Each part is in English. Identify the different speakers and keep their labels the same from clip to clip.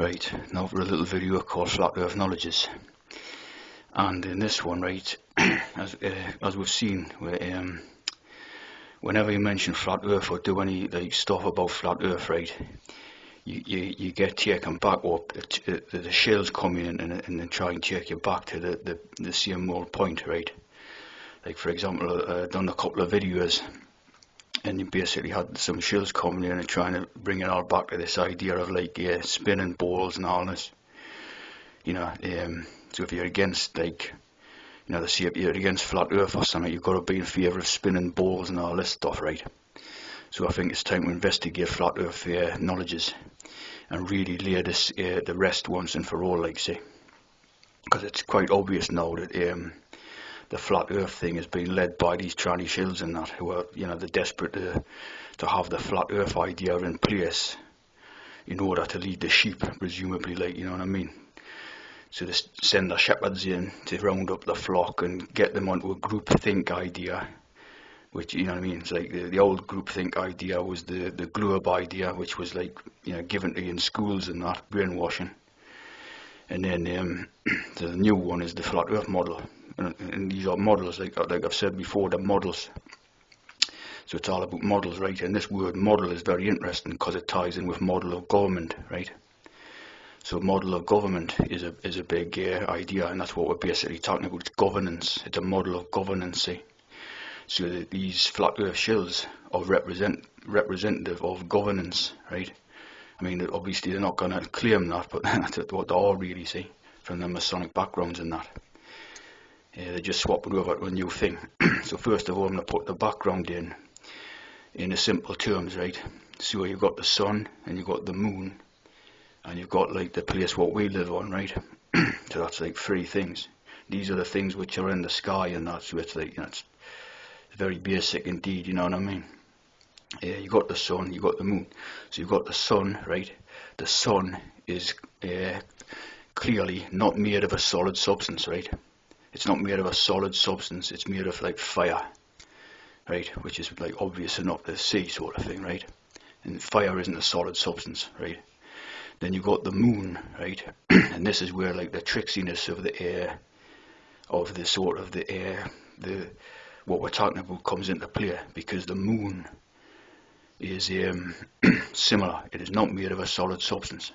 Speaker 1: Right, now for a little video called Flat Earth Knowledges. And in this one, right, as we've seen, whenever you mention Flat Earth or do any stuff about Flat Earth, right, you get taken back up, the shells come in and then try and take you back to the same old point, right? Like for example, I've done a couple of videos and you basically had some shells coming in and trying to bring it all back to this idea of like spinning balls and all this, you know. So if you're against, like, you know, they say if you're against Flat Earth or something, you've got to be in favour of spinning balls and all this stuff, right? So I think it's time to investigate Flat Earth knowledges and really lay this the rest once and for all, like, say, because it's quite obvious now that the Flat Earth thing is being led by these tranny shills and that, who are, you know, they're desperate to have the Flat Earth idea in place in order to lead the sheep, presumably, like, you know what I mean? So they send the shepherds in to round up the flock and get them onto a groupthink idea, which, you know what I mean, it's like the old groupthink idea was the globe idea, which was like, you know, given to you in schools and that, brainwashing. And then the new one is the Flat Earth model. And these are models, like I've said before, they're models. So it's all about models, right? And this word model is very interesting because it ties in with model of government, right? So model of government is a big idea, and that's what we're basically talking about. It's governance. It's a model of governance, see? So these Flat Earth shells are representative of governance, right? I mean, obviously they're not going to claim that, but that's what they are really, see, from their Masonic backgrounds and that. They're just swapping over to a new thing. So first of all, I'm going to put the background in the simple terms, right? So you've got the sun, and you've got the moon, and you've got like the place what we live on, right? So that's like three things. These are the things which are in the sky, and that's so it's like, you know, it's very basic indeed, you know what I mean? You got the sun, you got the moon. So you've got the sun, right? The sun is clearly not made of a solid substance, right? It's not made of a solid substance, it's made of like fire, right? Which is like obvious enough to see, sort of thing, right? And fire isn't a solid substance, right? Then you've got the moon, right? And this is where like the tricksiness of the air, of the sort of the air, what we're talking about comes into play, because the moon is similar. It is not made of a solid substance,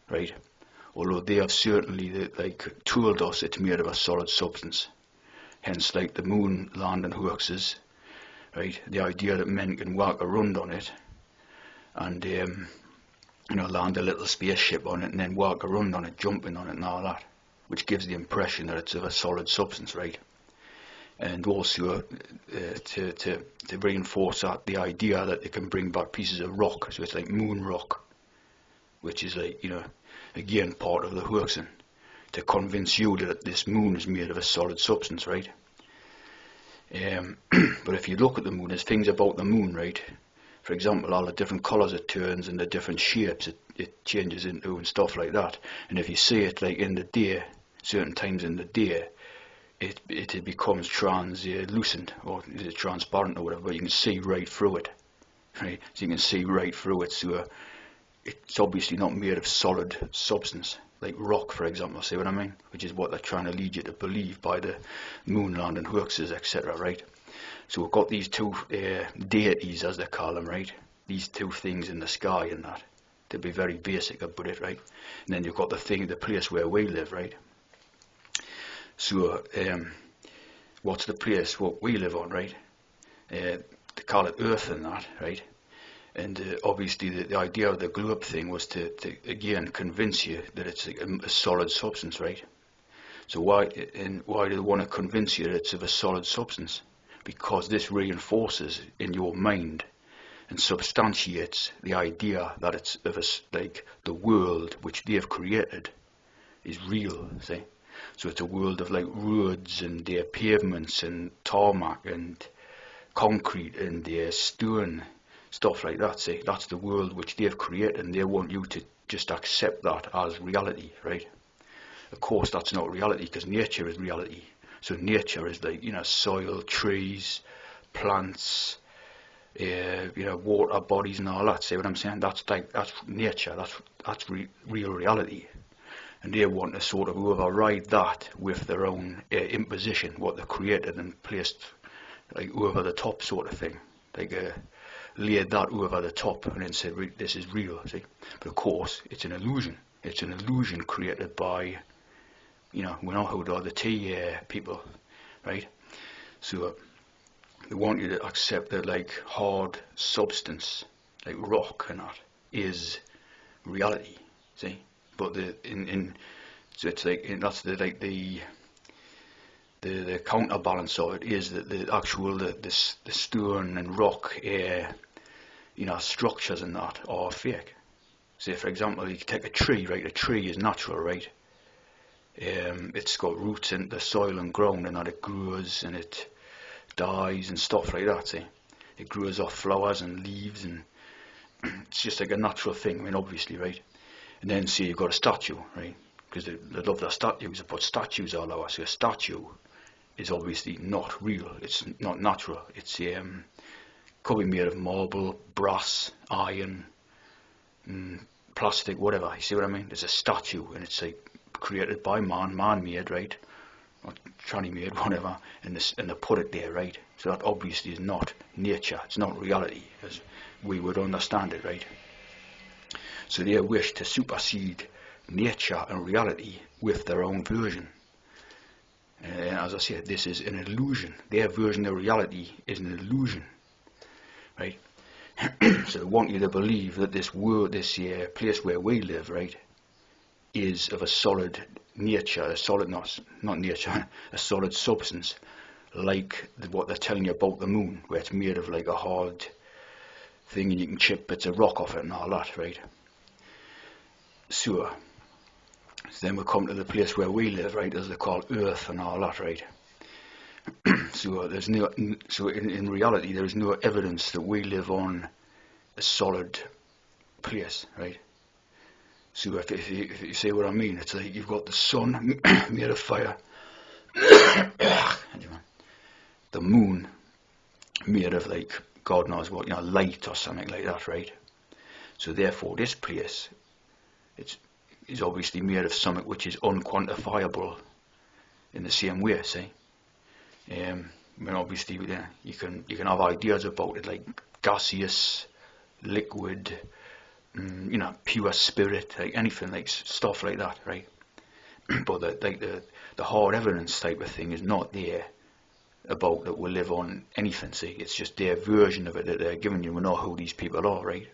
Speaker 1: right? Although they have certainly like told us it's made of a solid substance. Hence, like the moon landing hoaxes, right? The idea that men can walk around on it and you know, land a little spaceship on it and then walk around on it, jumping on it and all that, which gives the impression that it's of a solid substance, right? And also to reinforce that, the idea that they can bring back pieces of rock, so it's like moon rock, which is like, you know, again part of the hoaxing, to convince you that this moon is made of a solid substance, right? But if you look at the moon, there's things about the moon, right? For example, all the different colours it turns and the different shapes it changes into and stuff like that. And if you see it like in the day, certain times in the day, it becomes translucent, or is it transparent or whatever, but you can see right through it, right? So you can see right through it, so it's obviously not made of solid substance, like rock, for example, see what I mean? Which is what they're trying to lead you to believe by the moon landing hoaxes, etc., right? So we've got these two deities, as they call them, right? These two things in the sky and that, to be very basic about it, right? And then you've got the place where we live, right? So what's the place what we live on, right? They call it Earth and that, right? And obviously the idea of the globe thing was to again convince you that it's a solid substance, right? So why do they want to convince you that it's of a solid substance? Because this reinforces in your mind and substantiates the idea that it's of like the world which they have created is real, see? So it's a world of like roads and pavements and tarmac and concrete and stone, stuff like that, see? That's the world which they've created, and they want you to just accept that as reality, right? Of course that's not reality, because nature is reality. So nature is like, you know, soil, trees, plants, water bodies and all that. See what I'm saying? That's nature. That's real reality. And they want to sort of override that with their own imposition, what they created and placed like over the top sort of thing. Like laid that over the top and then said, this is real, see? But of course, it's an illusion. It's an illusion created by, we know who they are, the tea people, right? So they want you to accept that like hard substance, like rock and that, is reality, see? But so it's like, that's the counterbalance of it is that the actual the stone and rock structures and that are fake. Say for example, you take a tree, right? A tree is natural, right? It's got roots in the soil and ground, and that it grows and it dies and stuff like that. See, it grows off flowers and leaves, and it's just like a natural thing. I mean, obviously, right? And then see, you've got a statue, right? Because they love their statues. They put statues all over. So a statue is obviously not real. It's not natural. It's could be made of marble, brass, iron, plastic, whatever. You see what I mean? It's a statue, and it's like created by man-made, right? Or tranny-made, whatever, and they put it there, right? So that obviously is not nature. It's not reality, as we would understand it, right? So they wish to supersede nature and reality with their own version. And as I said, this is an illusion. Their version of reality is an illusion, right? So they want you to believe that this world, this place where we live, right, is of a solid nature, a solid, not nature, a solid substance, like what they're telling you about the moon, where it's made of like a hard thing and you can chip bits of rock off it and all that, right? So then we come to the place where we live, right, as they call Earth and all that, right? So in reality there is no evidence that we live on a solid place, right? So if you see what I mean, it's like you've got the sun made of fire, the moon made of like God knows what, light or something like that, right? So therefore this place, is obviously made of something which is unquantifiable in the same way, see? I mean, obviously, you can have ideas about it, like gaseous, liquid, pure spirit, like anything, like stuff like that, right? But the hard evidence type of thing is not there about that we live on anything, see? It's just their version of it that they're giving you. We know who these people are, right?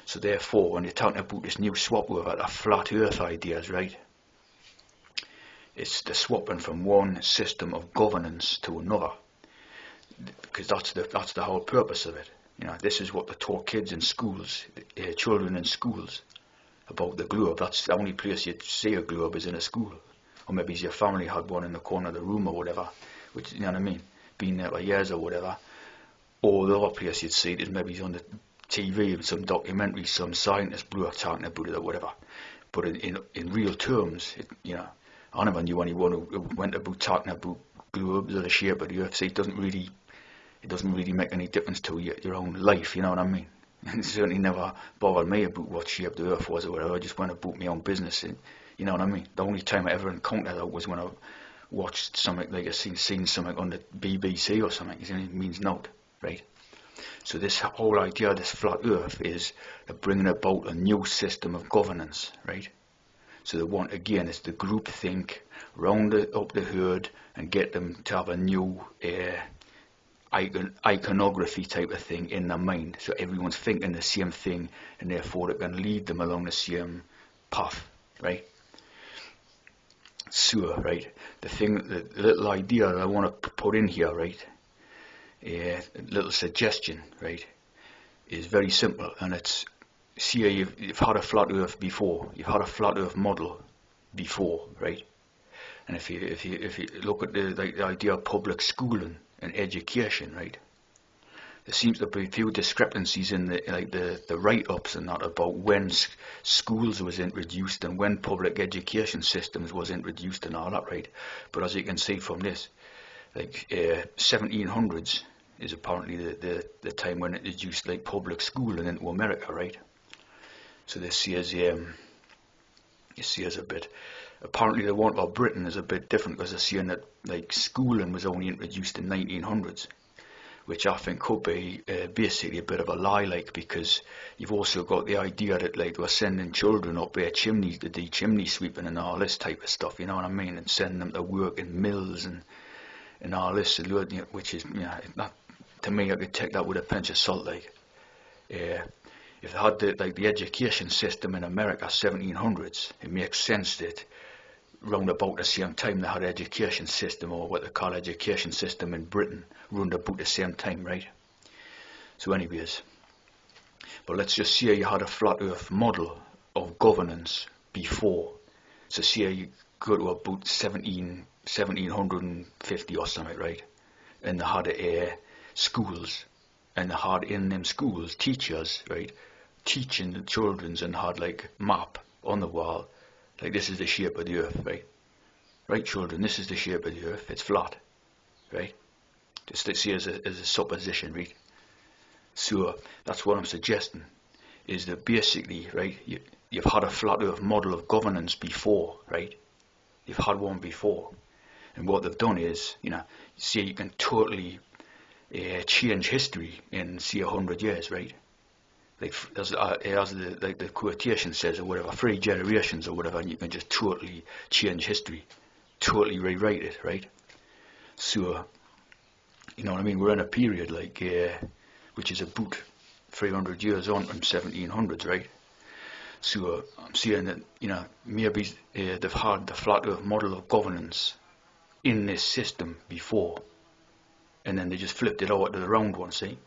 Speaker 1: So therefore, when you're talking about this new swap over the flat earth ideas, right, it's the swapping from one system of governance to another, because that's the whole purpose of it. This is what they taught kids in schools, children in schools, about the globe. That's the only place you'd see a globe is in a school, or maybe your family had one in the corner of the room or whatever, which, you know what I mean, been there for years or whatever. Or the other place you'd see it is maybe on the TV and some documentary, some scientist blew up talking about it or whatever. But in real terms, I never knew anyone who went about talking about globes or the shape of the earth. So it doesn't really make any difference to your own life, you know what I mean? And it certainly never bothered me about what shape the earth was or whatever. I just went about my own business, and you know what I mean? The only time I ever encountered that was when I watched something, like I seen something on the BBC or something. It means not, right? So this whole idea of this flat earth is bringing about a new system of governance, right? So they want, again, it's the group think, round up the herd and get them to have a new iconography type of thing in their mind. So everyone's thinking the same thing, and therefore it can lead them along the same path, right? So, right, the little idea that I want to put in here, right, a little suggestion, right, is very simple, and it's, see, you've had a flat earth before, you've had a flat earth model before, right? And if you look at the idea of public schooling and education, right, there seems to be a few discrepancies in the write-ups and that about when schools was introduced and when public education systems was introduced and all that, right? But as you can see from this, like 1700s, is apparently the time when it introduced like public schooling into America, right? So this says, you see, as a bit. Apparently the one about Britain is a bit different, because they're saying that like schooling was only introduced in 1900s, which I think could be basically a bit of a lie, like, because you've also got the idea that like we're sending children up their chimneys to do chimney sweeping and all this type of stuff, you know what I mean, and sending them to work in mills and all this, which is, not, to me, I could take that with a pinch of salt, like. If they had the education system in America 1700s, it makes sense that round about the same time they had education system, or what they call education system in Britain, round about the same time, right? So anyways, but let's just say you had a flat earth model of governance before. So say you go to about 1750 or something, right? And they had schools, and they had in them schools teachers, right, teaching the children, and had like map on the wall, like this is the shape of the earth, right? Right, children, this is the shape of the earth, it's flat, right? Just to see as a supposition, right? So that's what I'm suggesting, is that basically, right, you've had a flat earth model of governance before, right? You've had one before, and what they've done is, say you can totally change history in, say, 100 years, right? Like as the quotation says, or whatever, 3 generations or whatever, and you can just totally change history, totally rewrite it, right? So, you know what I mean, we're in a period like which is about 300 years on from 1700s, right? So I'm saying that, maybe they've had the flat earth model of governance in this system before, and then they just flipped it over to the round one, see?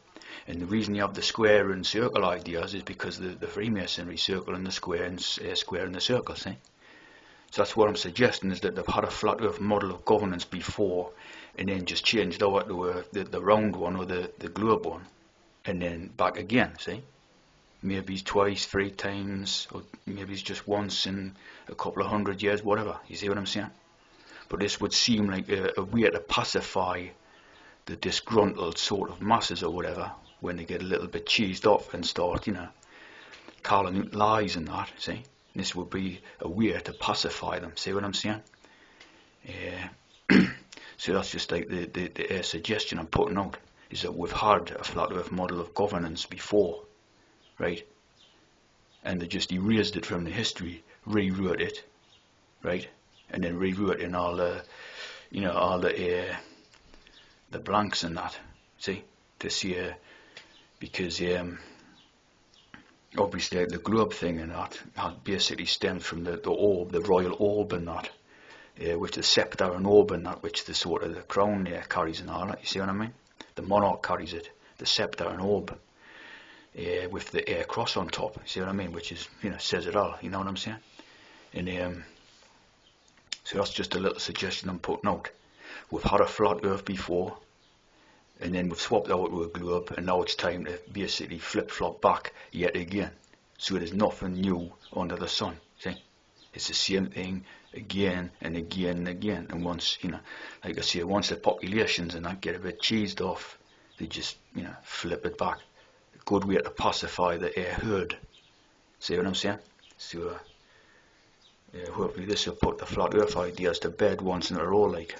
Speaker 1: And the reason you have the square and circle ideas is because the Freemasonry circle and the square and square and the circle, see? So that's what I'm suggesting, is that they've had a flat earth model of governance before, and then just changed over to the round one, or the globe one, and then back again, see? Maybe it's twice, 3 times, or maybe it's just once in a couple of 100 years, whatever. You see what I'm saying? But this would seem like a way to pacify the disgruntled sort of masses or whatever, when they get a little bit cheesed off and start, calling out lies and that, see? This would be a way to pacify them, see what I'm saying? So that's just like the suggestion I'm putting out, is that we've had a flat earth model of governance before, right? And they just erased it from the history, rewrote it, right? And then rewrote in all the, all the blanks and that, see? To see, because obviously the globe thing and that had basically stemmed from the orb, the royal orb and that, with the sceptre and orb and that, which the sort of the crown carries and all that, you see what I mean? The monarch carries it, the sceptre and orb, with the cross on top, you see what I mean? Which is, says it all, you know what I'm saying? And so that's just a little suggestion I'm putting out. We've had a flat earth before, and then we've swapped out to a globe, and now it's time to basically flip-flop back yet again. So there's nothing new under the sun, see? It's the same thing again and again and again. And once, like I say, once the populations and that get a bit cheesed off, they just, flip it back. A good way to pacify the herd. See what I'm saying? So hopefully this will put the flat earth ideas to bed once and for all, like.